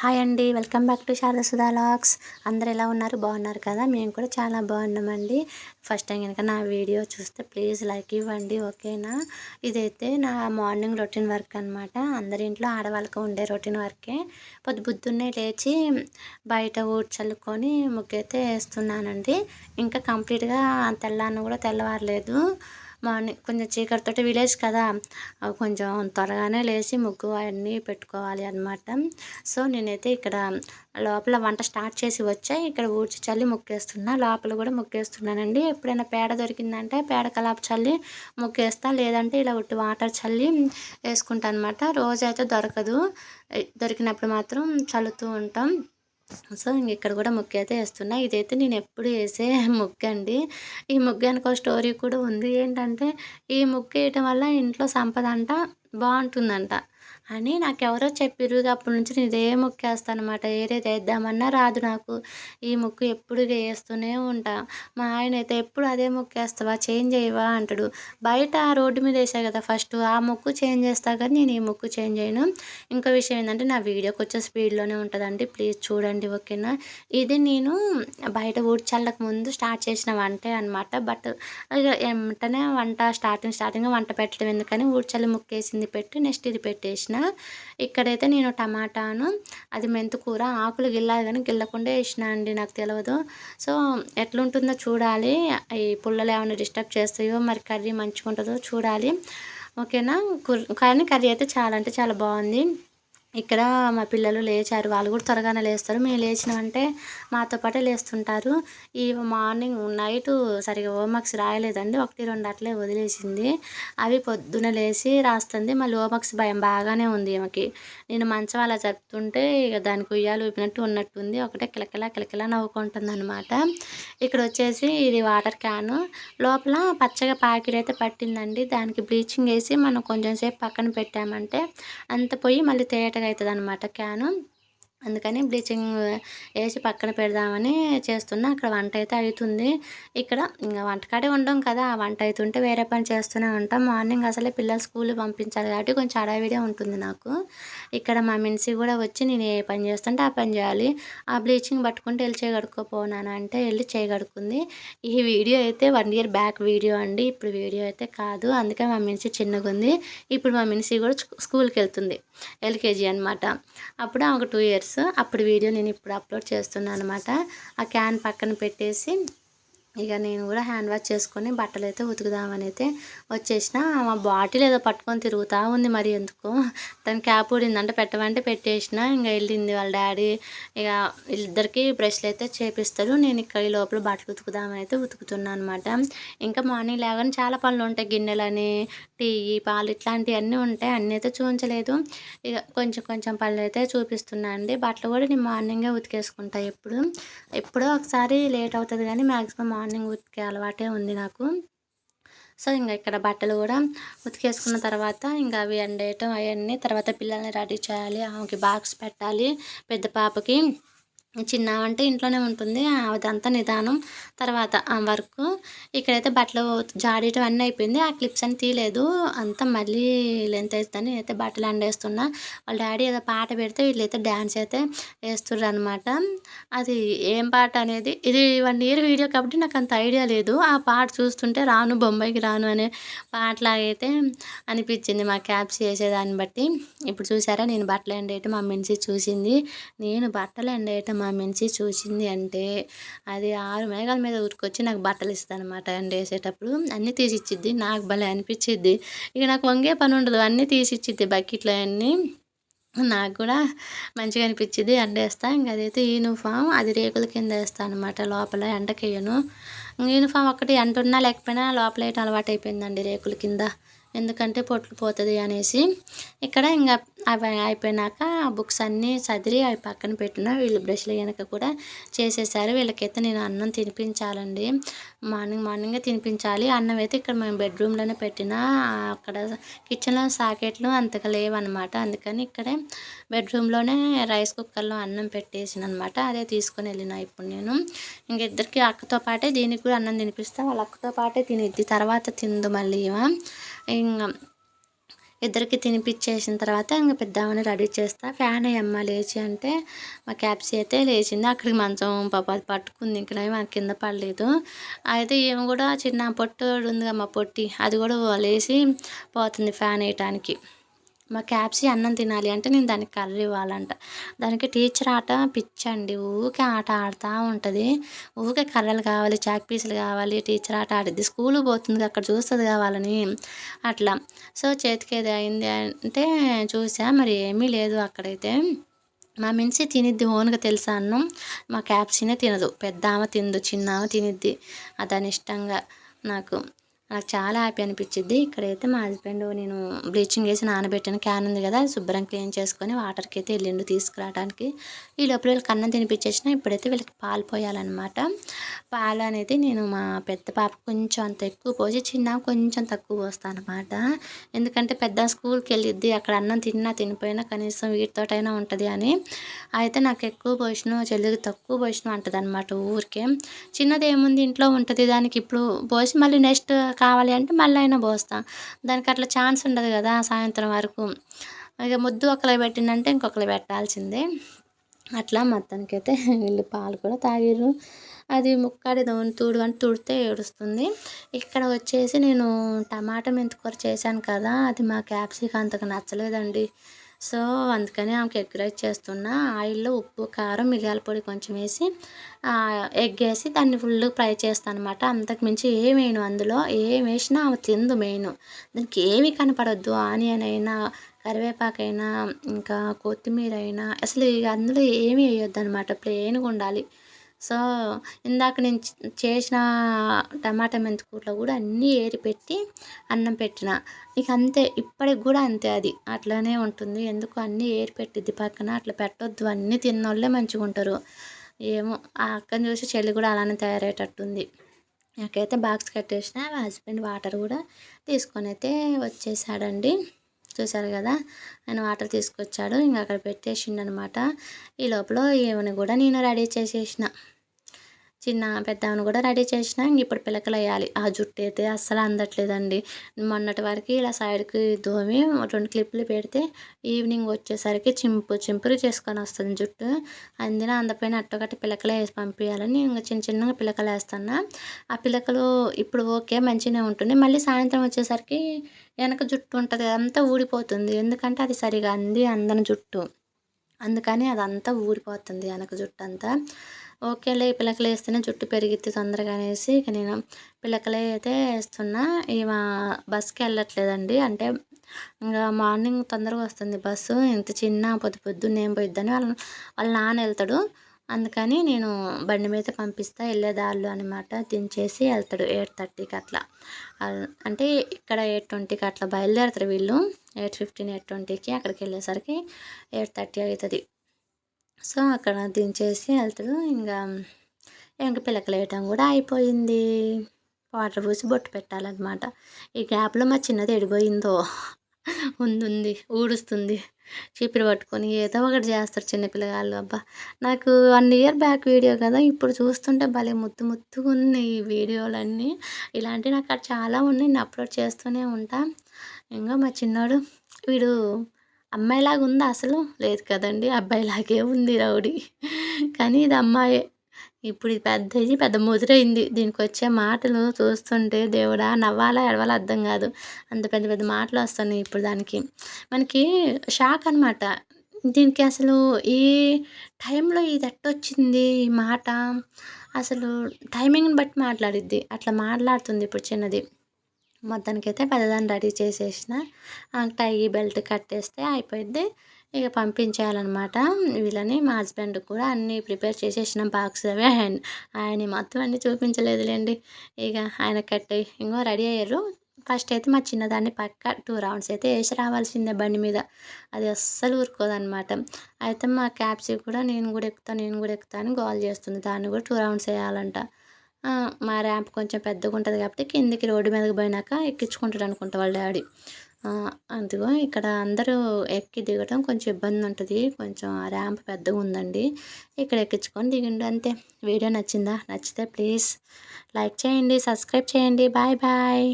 Hi అండి. Welcome back to Sharada Sudha vlogs. అందరూ ఎలా ఉన్నారు? బాగున్నారు కదా? మేము కూడా చాలా బాగున్నామండి. ఫస్ట్ టైం కనుక నా వీడియో చూస్తే ప్లీజ్ లైక్ ఇవ్వండి, ఓకేనా? ఇదైతే నా మార్నింగ్ రొటీన్ వర్క్ అనమాట. అందరి ఇంట్లో ఆడవాళ్ళకు ఉండే రొటీన్ వర్కే. పొద్దున్నే లేచి బయట చల్లుకొని ముగ్గైతే వేస్తున్నానండి. ఇంకా కంప్లీట్గా తెల్లారిన కూడా తెల్లవారలేదు. మార్నింగ్ కొంచెం చీకటితోటి విలేజ్ కదా, కొంచెం త్వరగానే లేచి ముగ్గు అవన్నీ పెట్టుకోవాలి అనమాట. సో నేనైతే ఇక్కడ లోపల వంట స్టార్ట్ చేసి వచ్చా, ఇక్కడ ఊడ్చి చల్లి ముగ్గేస్తున్నా. లోపల కూడా ముగ్గేస్తున్నానండి. ఎప్పుడైనా పేడ దొరికిందంటే పేడ కలాపు చల్లి ముగ్గేస్తా, లేదంటే ఇలా ఉట్టి వాటర్ చల్లి వేసుకుంటా అనమాట. రోజైతే దొరకదు, దొరికినప్పుడు మాత్రం చల్లుతూ ఉంటాం. సో ఇక్కడ కూడా ముగ్గు అయితే వేస్తున్నా. ఇదైతే నేను ఎప్పుడు వేసే ముగ్గు అండి. ఈ ముగ్గానికి ఒక స్టోరీ కూడా ఉంది. ఏంటంటే ఈ ముగ్గు వేయటం వల్ల ఇంట్లో సంపద అంట బాగుంటుందంట అని నాకెవరో చెప్పిర్రు. అప్పటి నుంచి నేను ఇదే ముగ్గు వేస్తాను అనమాట. ఏరేది వేద్దామన్నా రాదు నాకు. ఈ ముగ్గు ఎప్పుడు వేస్తూనే ఉంటా. మా ఆయన అయితే ఎప్పుడు అదే ముగ్గు వేస్తావా, చేంజ్ చేయవా అంటాడు. బయట రోడ్డు మీద వేసా కదా ఫస్ట్, ఆ ముగ్గు చేంజ్ చేస్తా కానీ నేను ఈ ముగ్గు చేంజ్ చేయను. ఇంకో విషయం ఏంటంటే నా వీడియోకి వచ్చే స్పీడ్లోనే ఉంటుందండి, ప్లీజ్ చూడండి, ఓకేనా? ఇది నేను బయట చల్లక ముందు స్టార్ట్ చేసిన వంటే అనమాట. బట్ ఇక వెంటనే వంట స్టార్టింగ్ వంట పెట్టడం ఎందుకని ఊడ్చల్లి ముక్కేసింది పెట్టి నెక్స్ట్ ఇది పెట్టేసిన. ఇక్కడైతే నేను టమాటాను అది మెంతికూర ఆకులు గిల్లాలి కానీ గిల్లకుండా వేసిన అండి, నాకు తెలియదు. సో ఎట్లుంటుందో చూడాలి. ఈ పుల్లలు ఏమైనా డిస్టర్బ్ చేస్తాయో, మరి కర్రీ మంచిగా ఉంటుందో చూడాలి, ఓకేనా? కానీ కర్రీ అయితే చాలా అంటే చాలా బాగుంది. ఇక్కడ మా పిల్లలు లేచారు, వాళ్ళు కూడా త్వరగానే లేస్తారు. మేము లేచినామంటే మాతో పాటే లేస్తుంటారు. ఈ మార్నింగ్ నైట్ సరిగా హోంవర్క్స్ రాయలేదండి, 1-2 అట్లే వదిలేసింది. అవి పొద్దున లేచి రాస్తుంది. మళ్ళీ హోంవర్క్స్ భయం బాగానే ఉంది ఈమెకి. నేను మంచం అలా చెప్తుంటే ఇక దానికి ఉయ్యాలు ఊపినట్టు ఉన్నట్టుంది, ఒకటే కిలకిలా నవ్వుకుంటుంది అనమాట. ఇక్కడ వచ్చేసి ఇది వాటర్ క్యాను, లోపల పచ్చగా ప్యాకెట్ అయితే పట్టిందండి. దానికి బ్లీచింగ్ వేసి మనం కొంచెం సేపు పక్కన పెట్టామంటే అంత పోయి మళ్ళీ తేటగా అవుతుంది అనమాట క్యాను. అందుకని బ్లీచింగ్ వేసి పక్కన పెడదామని చేస్తున్నా. అక్కడ వంట అయితే అవుతుంది. ఇక్కడ ఇంకా వంటకాడే ఉండం కదా, ఆ వంట అవుతుంటే వేరే పని చేస్తూనే ఉంటాం. మార్నింగ్ అసలే పిల్లలు స్కూల్కి పంపించాలి కాబట్టి కొంచెం హడావిడే ఉంటుంది నాకు. ఇక్కడ మా మిన్సీ కూడా వచ్చి నేను ఏ పని చేస్తుంటే ఆ పని చేయాలి. ఆ బ్లీచింగ్ పట్టుకుంటే వెళ్ళి చేయగడుక్కోపోనాను అంటే వెళ్ళి చేయగడుకుంది. ఈ వీడియో అయితే 1 year బ్యాక్ వీడియో అండి, ఇప్పుడు వీడియో అయితే కాదు. అందుకే మా మిన్సీ చిన్నగా ఉంది. ఇప్పుడు మా మిన్సీ కూడా స్కూల్కి వెళ్తుంది, ఎల్కేజీ అనమాట. అప్పుడు ఒక 2 years. అప్పుడు వీడియో నేను ఇప్పుడు అప్లోడ్ చేస్తున్నాను అనమాట. ఆ క్యాన్ పక్కన పెట్టేసి ఇక నేను కూడా హ్యాండ్ వాష్ చేసుకొని బట్టలు అయితే ఉతుకుదామని అయితే వచ్చేసిన. మా బాటిల్ ఏదో పట్టుకొని తిరుగుతూ ఉంది, మరి ఎందుకో తను క్యాప్ ఊడిందంటే పెట్టమంటే పెట్టేసిన. ఇంకా వెళ్ళింది వాళ్ళ డాడీ. ఇక ఇద్దరికి బ్రష్లు అయితే చేపిస్తారు. నేను ఇక్కడ ఈ లోపల బట్టలు ఉతుకుదామని అయితే ఉతుకుతున్నాను అనమాట. ఇంకా మార్నింగ్ లేవగానే చాలా పనులు ఉంటాయి, గిన్నెలని, టీ, పాలు ఇట్లాంటివన్నీ ఉంటాయి. అన్నీ అయితే చూపించలేదు, ఇక కొంచెం పనులు అయితే చూపిస్తున్నా అండి. బట్టలు కూడా నేను మార్నింగే ఉతికేసుకుంటా. ఎప్పుడో ఒకసారి లేట్ అవుతుంది కానీ మ్యాక్సిమం మార్నింగ్ ఉతికే అలవాటే ఉంది నాకు. సో ఇంకా ఇక్కడ బట్టలు కూడా ఉతికేసుకున్న తర్వాత ఇంకా అవి ఎండేయటం అవన్నీ, తర్వాత పిల్లల్ని రెడీ చేయాలి, ఆమెకి బాక్స్ పెట్టాలి. పెద్ద పాపకి, చిన్న అంటే ఇంట్లోనే ఉంటుంది, అదంతా నిదానం. తర్వాత ఆ వర్క్. ఇక్కడైతే బట్టలు జాడీయటం అన్నీ అయిపోయింది. ఆ క్లిప్స్ అని తీయలేదు, అంతా మళ్ళీ లెంత్ అవుతుందని నేనైతే బట్టలు ఎండేస్తున్నా. వాళ్ళ డాడీ ఏదో పాట పెడితే వీళ్ళైతే డ్యాన్స్ అయితే వేస్తుర్రు అనమాట. అది ఏం పాట అనేది, ఇది 1 year వీడియో కాబట్టి నాకు అంత ఐడియా లేదు. ఆ పాట చూస్తుంటే రాను బొంబాయికి రాను అనే పాటలాగైతే అనిపించింది మా క్యాప్స్ చేసేదాన్ని బట్టి. ఇప్పుడు చూసారా నేను బట్టలు ఎండేయటం మా మిన్సీ చూసింది. నేను బట్టలు ఎండేయటం మా మిన్సీ చూసింది అంటే అది 6 మేఘాల మీద ఉరికొచ్చి నాకు బట్టలు ఇస్తానమాట. ఎండేసేటప్పుడు అన్నీ తీసిచ్చిద్ది, నాకు భలే అనిపించిద్ది. ఇక నాకు వంగే పని ఉండదు, అన్నీ తీసిచ్చిద్ది బకెట్లో అన్నీ. నాకు కూడా మంచిగా అనిపించింది, ఎండేస్తా. ఇంక అదైతే యూనిఫామ్, అది రేకుల కింద వేస్తాను అనమాట, లోపల ఎండకేయను. యూనిఫామ్ ఒకటి ఎండ ఉన్నా లేకపోయినా లోపల వేయటం అలవాటు అయిపోయిందండి రేకుల కింద, ఎందుకంటే పొట్లు పోతుంది అనేసి. ఇక్కడ ఇంకా అవి అయిపోయినాక బుక్స్ అన్నీ చదిరి అవి పక్కన పెట్టిన. వీళ్ళు బ్రష్లు వెనక కూడా చేసేసారు. వీళ్ళకైతే నేను అన్నం తినిపించాలండి, మార్నింగే తినిపించాలి. అన్నం అయితే ఇక్కడ మేము బెడ్రూమ్లోనే పెట్టిన, అక్కడ కిచెన్లో సాకెట్లు అంతగా లేవన్నమాట. అందుకని ఇక్కడే బెడ్రూమ్లోనే రైస్ కుక్కర్లో అన్నం పెట్టేసిన అనమాట. అదే తీసుకొని వెళ్ళిన ఇప్పుడు నేను. ఇంకిద్దరికి అక్కతో పాటే దీనికి కూడా అన్నం తినిపిస్తా, వాళ్ళ అక్కతో పాటే తినిద్ది, తర్వాత తిందు మళ్ళీ ఇంకా ఇద్దరికి తినిపించేసిన తర్వాత ఇంక పెద్దామని రెడీ చేస్తా. ఫ్యాన్ అయ్యమ్మ లేచి అంటే మా క్యాప్సీ అయితే లేచింది. అక్కడికి మంచం పాప అది పట్టుకుంది, ఇంకా మన కింద పడలేదు. అయితే ఏమి కూడా చిన్న పొట్టు ఉంది మా పొట్టి, అది కూడా లేచి పోతుంది ఫ్యాన్ వేయటానికి. మా క్యాప్సీ అన్నం తినాలి అంటే నేను దానికి కర్రీ ఇవ్వాలంట. దానికి టీచర్ ఆట పిచ్చండి, ఊకే ఆట ఆడుతూ ఉంటుంది. ఊకే కర్రలు కావాలి, చాక్ పీసులు కావాలి, టీచర్ ఆట ఆడిద్ది. స్కూల్కి పోతుంది అక్కడ చూస్తుంది కావాలని అట్లా. సో చేతికి ఏది అయింది అంటే చూసా, మరి ఏమీ లేదు అక్కడైతే. మా మిన్సి తినిద్ది ఓన్గా తెలుసా అన్నం, మా క్యాప్సీనే తినదు. పెద్ద ఆమె తినదు, చిన్న ఆమె తినిద్ది దాని ఇష్టంగా. నాకు చాలా హ్యాపీ అనిపించిద్ది. ఇక్కడైతే మా హస్బెండ్ నేను బ్లీచింగ్ వేసి నానబెట్టిన క్యాన్ ఉంది కదా, శుభ్రం క్లీన్ చేసుకొని వాటర్కి అయితే వెళ్ళిండు తీసుకురావడానికి. ఈ లోపల వీళ్ళకి అన్నం తినిపించేసిన. ఇప్పుడైతే వీళ్ళకి పాలు పోయాలన్నమాట. పాలు అనేది నేను మా పెద్ద పాప కొంచెం అంత ఎక్కువ పోసి, చిన్న కొంచెం తక్కువ పోస్తాను అనమాట. ఎందుకంటే పెద్ద స్కూల్కి వెళ్ళిద్ది, అక్కడ అన్నం తిన్నా తినిపోయినా కనీసం వీటితోటైనా ఉంటుంది అని. అయితే నాకు ఎక్కువ పోసిన, చెల్లికి తక్కువ పోసిన అంటది అనమాట ఊరికే. చిన్నది ఏముంది ఇంట్లో ఉంటుంది, దానికి ఇప్పుడు పోసి మళ్ళీ నెక్స్ట్ కావాలి అంటే మళ్ళీ అయినా పోస్తా. దానికి అట్లా ఛాన్స్ ఉండదు కదా సాయంత్రం వరకు. ఇక ముద్దు ఒకరికి పెట్టిందంటే ఇంకొకరికి పెట్టాల్సిందే. అట్లా మొత్తానికైతే వీళ్ళు పాలు కూడా తాగిర్రు. అది ముక్కడి తుడు అని తుడితే ఏడుస్తుంది. ఇక్కడ వచ్చేసి నేను టమాటా మెంతికూర చేశాను కదా, అది మా క్యాప్సీకి అంతగా నచ్చలేదండి. సో అందుకని ఆమెకి ఎగ్ రైస్ చేస్తున్నా. ఆయిల్లో ఉప్పు, కారం, మిరియాల పొడి కొంచెం వేసి ఎగ్ వేసి దాన్ని ఫుల్ ఫ్రై చేస్తాను అనమాట. అంతకు మించి ఏం వేయను అందులో. ఏం వేసినా ఆమె తిందు. మెయిన్ దానికి ఏమీ కనపడొద్దు. ఆనియన్ అయినా, కరివేపాకైనా, ఇంకా కొత్తిమీర అయినా అసలు ఇక అందులో ఏమీ వేయొద్దు అనమాట. ప్లెయిన్గా ఉండాలి. సో ఇందాక నేను చేసిన టమాటా మెంతికూరలో కూడా అన్నీ ఏరి పెట్టి అన్నం పెట్టిన. ఇక అంతే, ఇప్పటికి కూడా అంతే. అది అట్లానే ఉంటుంది. ఎందుకు అన్నీ ఏరి పెట్టిద్ది పక్కన. అట్లా పెట్టొద్దు, అన్నీ తిన్నోళ్ళే మంచిగా ఉంటారు. ఏమో ఆ అక్కని చూసి చెల్లి కూడా అలానే తయారయ్యేటట్టుంది. నాకైతే బాక్స్ కట్టేసిన. మా హస్బెండ్ వాటర్ కూడా తీసుకొని అయితే వచ్చేసాడండి. చూసారు కదా, ఆయన వాటర్ తీసుకొచ్చాడు, ఇంకా అక్కడ పెట్టేసిండు అనమాట. ఈ లోపల ఏమని కూడా నేను రెడీ చేసేసిన. చిన్న పెద్దవని కూడా రెడీ చేసిన. ఇప్పుడు పిలకలు వేయాలి. ఆ జుట్టు అయితే అస్సలు అందట్లేదండి. మొన్నటి వరకు ఇలా సైడ్కి దోమి 2 క్లిప్పులు పెడితే ఈవినింగ్ వచ్చేసరికి చింపురు చేసుకొని వస్తుంది జుట్టు. అందులో అందపైన అట్టొకటి పిలకలు వేసి పంపించాలని ఇంకా చిన్న చిన్నగా పిలకలు వేస్తున్నా. ఆ పిలకలు ఇప్పుడు ఓకే మంచిగానే ఉంటుంది. మళ్ళీ సాయంత్రం వచ్చేసరికి వెనక జుట్టు ఉంటుంది అదంతా ఊడిపోతుంది. ఎందుకంటే అది సరిగా అందని జుట్టు, అందుకని అదంతా ఊడిపోతుంది వెనక జుట్టు అంతా. ఓకేలే పిలకలు వేస్తేనే జుట్టు పెరిగిద్ది తొందరగా అనేసి ఇక నేను పిలకలే అయితే వేస్తున్నా. ఈమె బస్కి వెళ్ళట్లేదండి. అంటే ఇంకా మార్నింగ్ తొందరగా వస్తుంది బస్సు. ఇంత చిన్న పొద్దున్నే ఏం పోయిద్దని వాళ్ళ నాన్న వెళ్తాడు. అందుకని నేను బండి మీద పంపిస్తా వెళ్ళే దారిలో అనమాట. దించేసి వెళ్తాడు 8:30కి అట్లా. అంటే ఇక్కడ 8:20కి అట్లా బయలుదేరుతారు వీళ్ళు. 8:15, 8:20కి అక్కడికి వెళ్ళేసరికి 8:30 అవుతుంది. సో అక్కడ దించేసి వెళ్తాడు. ఇంక పిలకలు వేయటం కూడా అయిపోయింది. వాటర్ పోసి బొట్టు పెట్టాలన్నమాట. ఈ గ్యాప్లో మా చిన్నది ఎడిపోయిందో ఉంది ఊడుస్తుంది. చీపిరి పట్టుకొని ఏదో ఒకటి చేస్తారు చిన్నపిల్లగాళ్ళు. అబ్బా, నాకు 1 ఇయర్ బ్యాక్ వీడియో కదా, ఇప్పుడు చూస్తుంటే భలే ముద్దుగా ఉన్నాయి ఈ వీడియోలన్నీ. ఇలాంటివి నాకు చాలా ఉన్నాయి, నేను అప్లోడ్ చేస్తూనే ఉంటా. ఇంకా మా చిన్నోడు వీడు అమ్మాయిలాగా ఉందా అసలు? లేదు కదండి, అబ్బాయిలాగే ఉంది రౌడీ. కానీ ఇది అమ్మాయే. ఇప్పుడు ఇది పెద్ద ముదిరైంది. దీనికి వచ్చే మాటలు చూస్తుంటే దేవుడా నవ్వాలా ఏడవాలా అర్థం కాదు. అంత పెద్ద పెద్ద మాటలు వస్తున్నాయి ఇప్పుడు దానికి. మనకి షాక్ అనమాట. దీనికి అసలు ఈ టైంలో ఇది ఎట్టొచ్చింది ఈ మాట, అసలు టైమింగ్ని బట్టి మాట్లాడిద్ది. అట్లా మాట్లాడుతుంది ఇప్పుడు చిన్నది. మొత్తానికైతే పెద్దదాన్ని రెడీ చేసేసిన. టై బెల్ట్ కట్టేస్తే అయిపోయిద్ది. ఇక పంపించేయాలన్నమాట వీళ్ళని. మా హస్బెండ్ కూడా అన్నీ ప్రిపేర్ చేసేసిన బాక్స్ అవి. ఆయన మొత్తం అన్నీ చూపించలేదులేండి. ఇక ఆయన కట్టేయి ఇంకో రెడీ అయ్యారు. ఫస్ట్ అయితే మా చిన్నదాన్ని పక్క 2 రౌండ్స్ అయితే వేసి రావాల్సిందే బండి మీద. అది అస్సలు ఊరుకోదనమాట. అయితే మా క్యాప్సీ కూడా నేను కూడా ఎక్కుతా అని గోల్ చేస్తుంది. దాన్ని కూడా 2 రౌండ్స్ వేయాలంట. మా ర్యాంప్ కొంచెం పెద్దగా ఉంటుంది కాబట్టి కిందికి రోడ్డు మీదకి పోయినాక ఎక్కించుకుంటాడు అనుకుంటా వాళ్ళ డాడీ. అదిగో ఇక్కడ అందరూ ఎక్కి దిగడం కొంచెం ఇబ్బంది ఉంటుంది. కొంచెం ర్యాంప్ పెద్దగా ఉందండి. ఇక్కడ ఎక్కించుకొని దిగండి అంతే. వీడియో నచ్చిందా? నచ్చితే ప్లీజ్ లైక్ చేయండి, సబ్స్క్రైబ్ చేయండి. Bye bye.